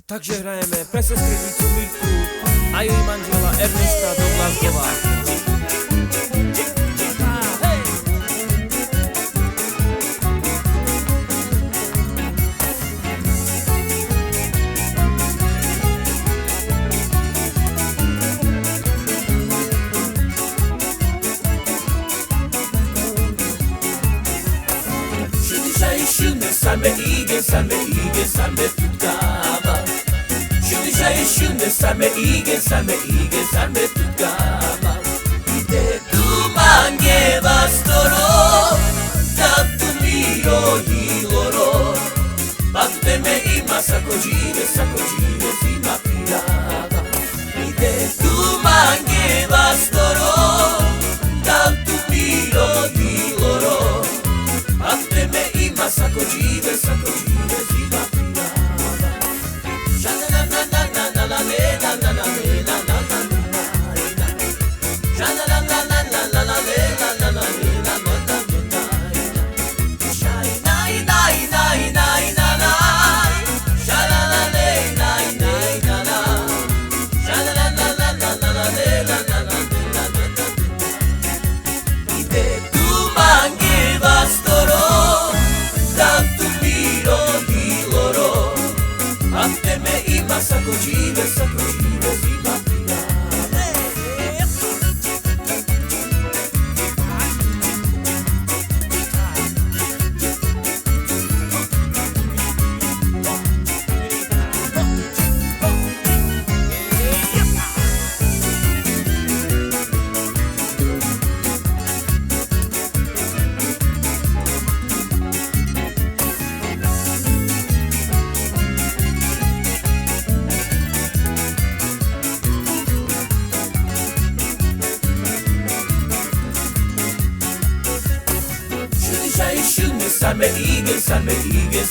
Takže hrajeme pre sestrenicu Mirku a jej manžela Ernesta do Glasgowa. Sanme igen sanme tutkama Shuni shai shune sanme tutkama Ide tu mange bastoro Tattu miro hiloro Batte me ima sakojire zima pirava Ide tu mange bastoro Tattu miro hiloro Batte me ima sakojire zima pirava Sakojire zima pirava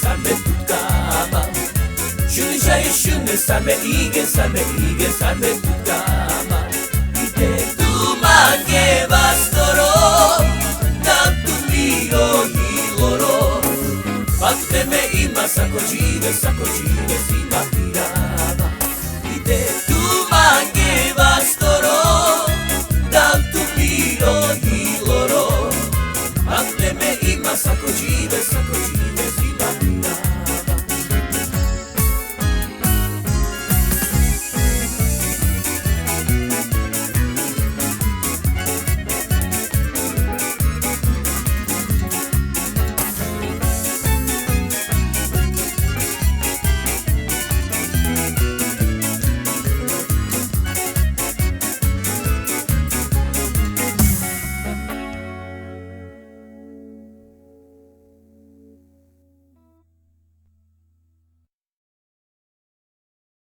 Sanme tutkama Shuni shai shune sanme tutkama Ide tu mange bastoro Tattu miro hiloro Batte me ima sakojire